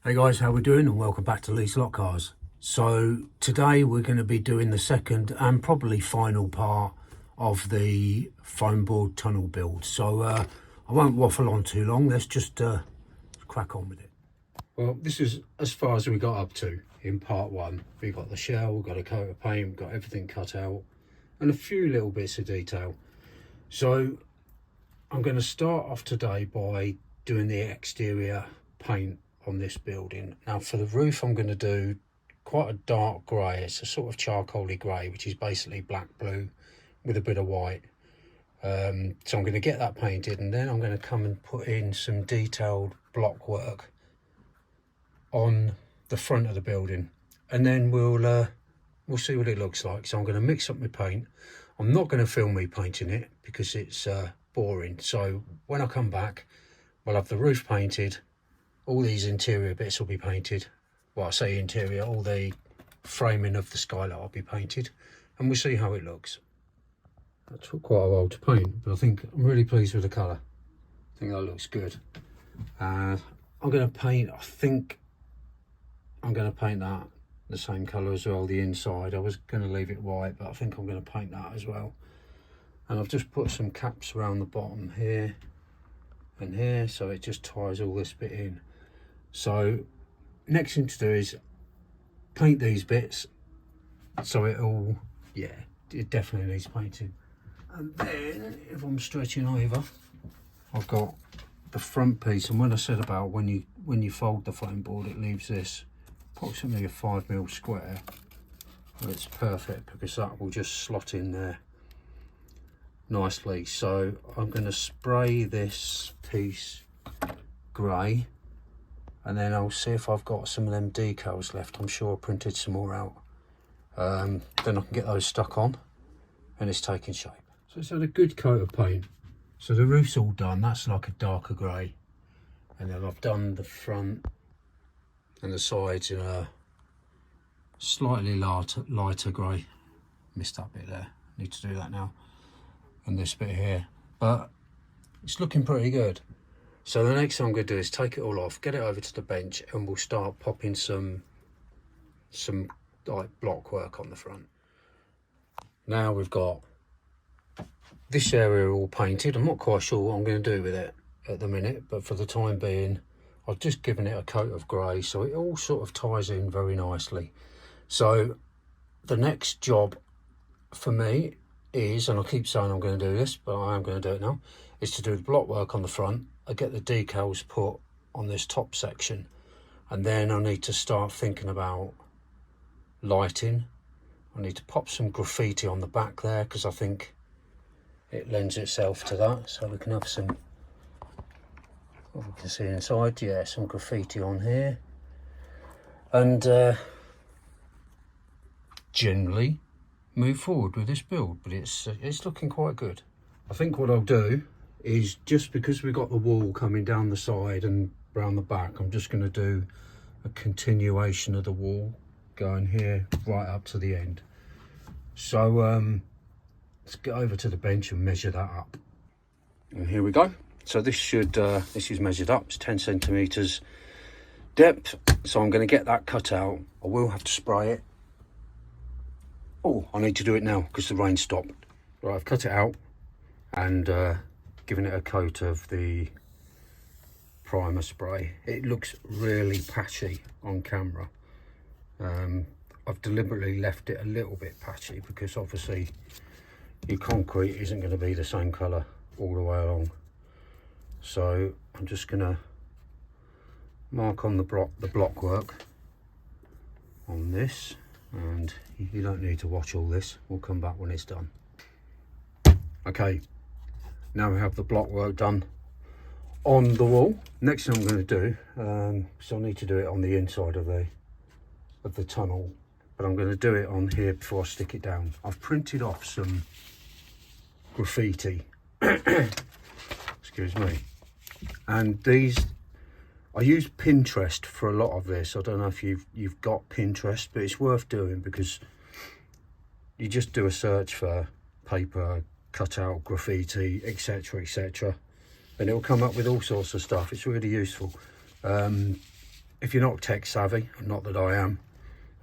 Hey guys, how we doing? And welcome back to Lee's Lot Cars. So today we're going to be doing the second and probably final part of the foam board tunnel build. So I won't waffle on too long. Let's just crack on with it. Well, this is as far as we got up to in part one. We got the shell, we got a coat of paint, we got everything cut out, and a few little bits of detail. So I'm going to start off today by doing the exterior paint on this building. Now for the roof I'm going to do quite a dark grey. It's a sort of charcoaly grey, which is basically black blue with a bit of white. So I'm going to get that painted, and then I'm going to come and put in some detailed block work on the front of the building, and then we'll see what it looks like. So I'm going to mix up my paint. I'm not going to film me painting it because it's boring. So when I come back, we'll have the roof painted. All these interior bits will be painted. Well, I say interior, all the framing of the skylight will be painted, and we'll see how it looks. That took quite a while to paint, but I think I'm really pleased with the colour. I think that looks good. I'm going to paint, I think I'm going to paint that the same colour as well, the inside. I was going to leave it white, but I think I'm going to paint that as well. And I've just put some caps around the bottom here and here, so it just ties all this bit in. So next thing to do is paint these bits, so it'll, yeah, it definitely needs painting. And then if I'm stretching over, I've got the front piece, and when I said about when you fold the foam board, it leaves this approximately a 5mm square. Well, it's perfect because that will just slot in there nicely. So I'm going to spray this piece grey, and then I'll see if I've got some of them decals left. I'm sure I printed some more out. Then I can get those stuck on, and it's taking shape. So it's had a good coat of paint. So the roof's all done. That's like a darker grey, and then I've done the front and the sides in a slightly lighter grey. Missed that bit there. Need to do that now. And this bit here, but it's looking pretty good. So the next thing I'm going to do is take it all off, get it over to the bench, and we'll start popping some like block work on the front. Now we've got this area all painted. I'm not quite sure what I'm going to do with it at the minute, but for the time being I've just given it a coat of grey, so it all sort of ties in very nicely. So the next job for me is, and I keep saying I'm going to do this, but I am going to do it now, is to do the block work on the front. I get the decals put on this top section, and then I need to start thinking about lighting. I need to pop some graffiti on the back there because I think it lends itself to that. So we can have some, what we can see inside, yeah, some graffiti on here, and generally move forward with this build. But it's looking quite good. I think what I'll do is, just because we've got the wall coming down the side and round the back, I'm just going to do a continuation of the wall going here right up to the end. So let's get over to the bench and measure that up. And here we go. So this should this is measured up. It's 10 centimeters depth. So I'm going to get that cut out. I will have to spray it. Oh, I need to do it now because the rain stopped. Right, I've cut it out and given it a coat of the primer spray. It looks really patchy on camera. I've deliberately left it a little bit patchy because obviously your concrete isn't going to be the same colour all the way along. So I'm just going to mark on the block work on this, and you don't need to watch all this. We'll come back when it's done. Okay, now we have the block work done on the wall. Next thing I'm going to do, so I need to do it on the inside of the tunnel, but I'm going to do it on here before I stick it down. I've printed off some graffiti excuse me, and these, I use Pinterest for a lot of this. I don't know if you've got Pinterest, but it's worth doing because you just do a search for paper cutout, graffiti, etc., and it'll come up with all sorts of stuff. It's really useful. if you're not tech savvy, not that I am,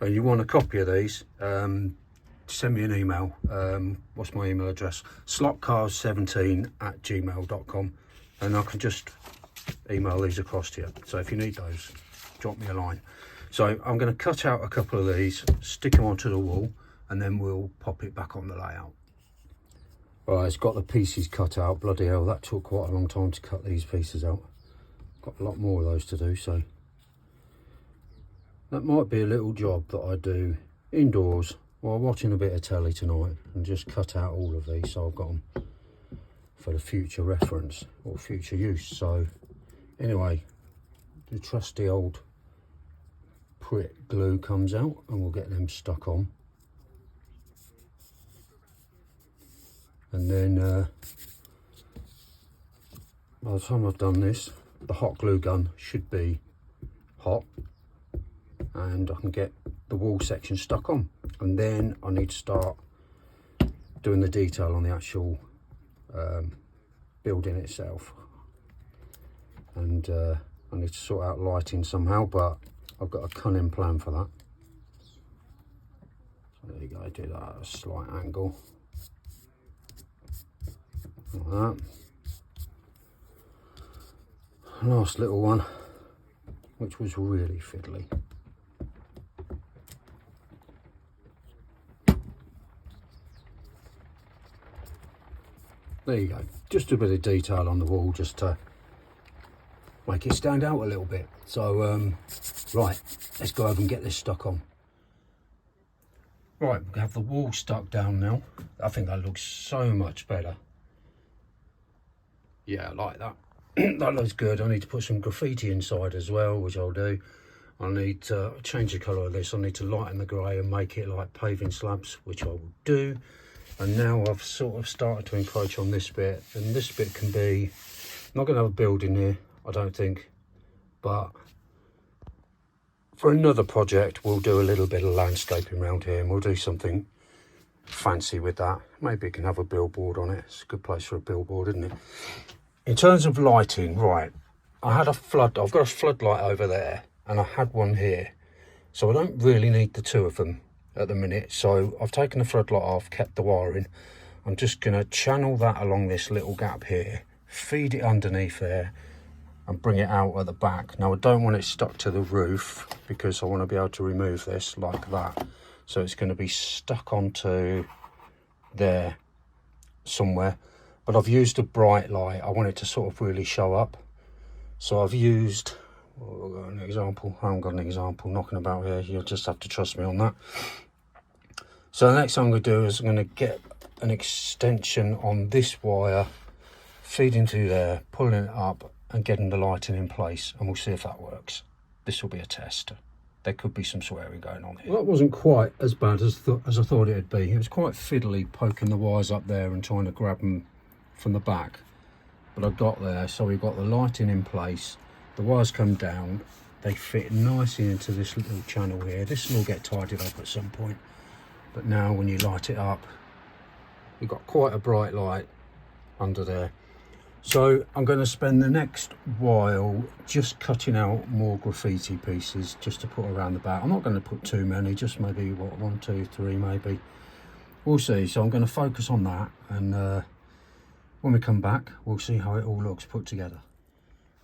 and you want a copy of these, send me an email. What's my email address? slotcars17@gmail.com, and I can just email these across to you. So if you need those, drop me a line. So I'm going to cut out a couple of these, stick them onto the wall, and then we'll pop it back on the layout. Right, it's got the pieces cut out. Bloody hell, that took quite a long time to cut these pieces out. Got a lot more of those to do, so that might be a little job that I do indoors while watching a bit of telly tonight, and just cut out all of these so I've got them for the future reference or future use. So anyway, the trusty old Pritt glue comes out, and we'll get them stuck on. And then by the time I've done this, the hot glue gun should be hot, and I can get the wall section stuck on. And then I need to start doing the detail on the actual building itself. And I need to sort out lighting somehow, but I've got a cunning plan for that. So there you go, do that at a slight angle. Like that. Last little one, which was really fiddly. There you go, just a bit of detail on the wall just to make it stand out a little bit. So right, let's go over and get this stuck on. Right, we have the wall stuck down now. I think that looks so much better. Yeah, I like that. That looks good. I need to put some graffiti inside as well, which I'll do. I need to change the colour of this. I need to lighten the grey and make it like paving slabs, which I will do. And now I've sort of started to encroach on this bit, and this bit can be, I'm not going to have a building here, I don't think, but for another project we'll do a little bit of landscaping around here, and we'll do something fancy with that. Maybe it can have a billboard on it. It's a good place for a billboard, isn't it? In terms of lighting, right, I've got a floodlight over there, and I had one here, so I don't really need the two of them at the minute. So I've taken the floodlight off, kept the wiring. I'm just going to channel that along this little gap here, feed it underneath there, and bring it out at the back. Now I don't want it stuck to the roof, because I want to be able to remove this like that. So it's going to be stuck onto there somewhere. But I've used a bright light. I want it to sort of really show up. So I've used, an example. I haven't got an example knocking about here. You'll just have to trust me on that. So the next thing I'm going to do is I'm going to get an extension on this wire, feeding through there, pulling it up and getting the lighting in place, and we'll see if that works. This will be a test. There could be some swearing going on here. Well, that wasn't quite as bad as I thought it'd be. It was quite fiddly poking the wires up there and trying to grab them from the back. But I got there, so we've got the lighting in place. The wires come down. They fit nicely into this little channel here. This will all get tidied up at some point. But now when you light it up, you've got quite a bright light under there. So I'm going to spend the next while just cutting out more graffiti pieces just to put around the back. I'm not going to put too many, just maybe what, 1, 2, 3 maybe. We'll see. So I'm going to focus on that, and when we come back we'll see how it all looks put together.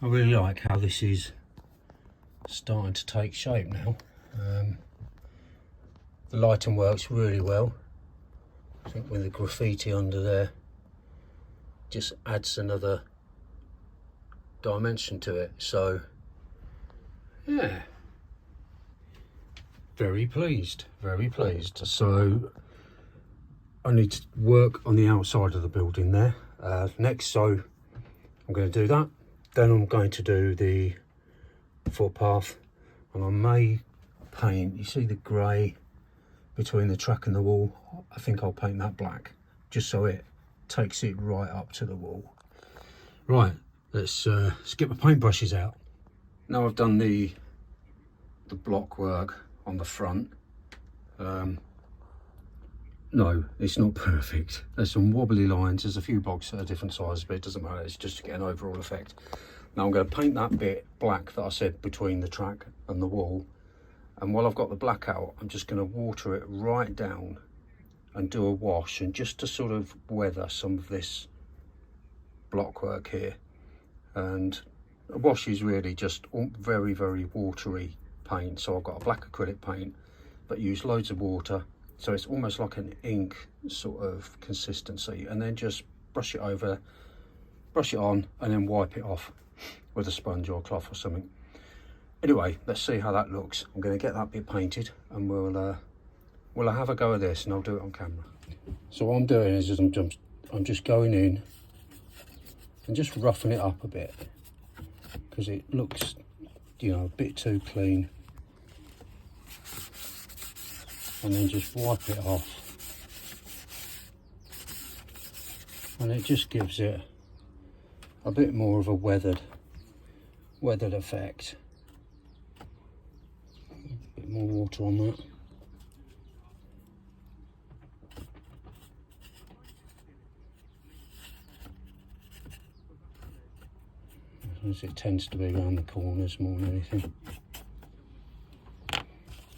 I really like how this is starting to take shape now. The lighting works really well. I think with the graffiti under there, just adds another dimension to it. So yeah, very pleased, very pleased. So I need to work on the outside of the building there next, so I'm going to do that. Then I'm going to do the footpath, and I may paint, you see the grey between the track and the wall, I think I'll paint that black just so it takes it right up to the wall. Right, let's get my paintbrushes out. Now I've done the block work on the front. No, it's not perfect. There's some wobbly lines, there's a few blocks that are different sizes, but it doesn't matter, it's just to get an overall effect. Now I'm going to paint that bit black that I said between the track and the wall, and while I've got the black out, I'm just going to water it right down and do a wash, and just to sort of weather some of this block work here. And a wash is really just very, very watery paint. So I've got a black acrylic paint but use loads of water, so it's almost like an ink sort of consistency, and then just brush it over, brush it on, and then wipe it off with a sponge or a cloth or something. Anyway, let's see how that looks. I'm going to get that bit painted, and we'll have a go at this, and I'll do it on camera. So what I'm doing is I'm just going in and just roughing it up a bit, because it looks, you know, a bit too clean. And then just wipe it off, and it just gives it a bit more of a weathered effect. A bit more water on that. As it tends to be around the corners more than anything.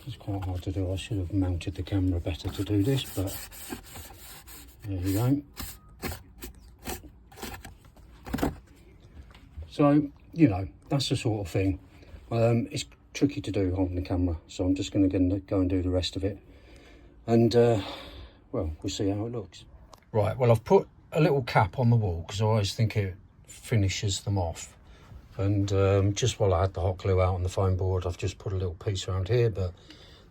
It's quite hard to do. I should have mounted the camera better to do this, but there you go. So, you know, that's the sort of thing. It's tricky to do on the camera, so I'm just going to go and do the rest of it, and well, we'll see how it looks. Right, well, I've put a little cap on the wall because I always think it finishes them off. And just while I had the hot glue out on the foam board, I've just put a little piece around here, but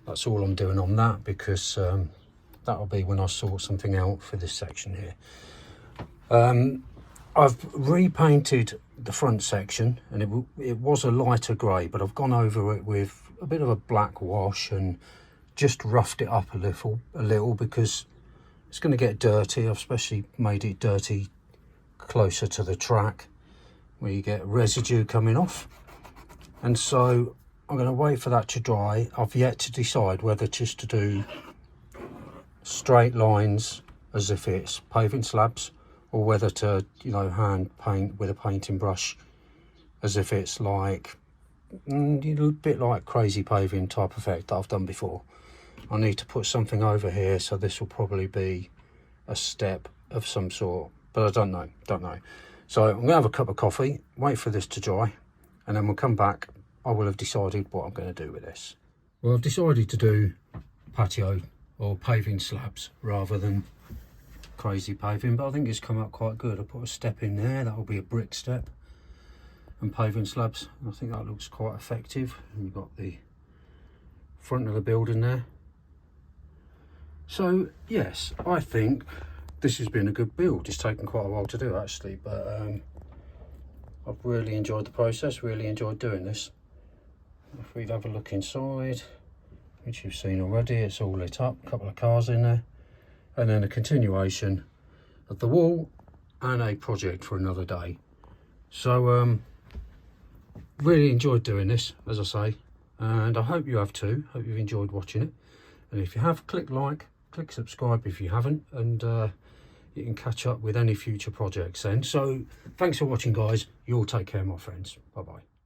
that's all I'm doing on that, because that'll be when I sort something out for this section here. I've repainted the front section, and it was a lighter grey, but I've gone over it with a bit of a black wash and just roughed it up a little because it's going to get dirty. I've especially made it dirty closer to the track, where you get residue coming off, and so I'm going to wait for that to dry. I've yet to decide whether just to do straight lines as if it's paving slabs, or whether to, you know, hand paint with a painting brush as if it's like a bit like crazy paving type effect that I've done before. I need to put something over here, so this will probably be a step of some sort, but I don't know. So I'm going to have a cup of coffee, wait for this to dry, and then we'll come back. I will have decided what I'm going to do with this. Well, I've decided to do patio or paving slabs rather than crazy paving, but I think it's come out quite good. I put a step in there, that will be a brick step, and paving slabs. I think that looks quite effective. And you've got the front of the building there. So yes, I think this has been a good build. It's taken quite a while to do actually, but I've really enjoyed the process, really enjoyed doing this. If we have a look inside, which you've seen already, it's all lit up, a couple of cars in there, and then a continuation of the wall and a project for another day. So really enjoyed doing this, as I say, and I hope you have too. Hope you've enjoyed watching it, and if you have, click like, click subscribe if you haven't, and you can catch up with any future projects then. So thanks for watching, guys. You all take care, my friends. Bye bye.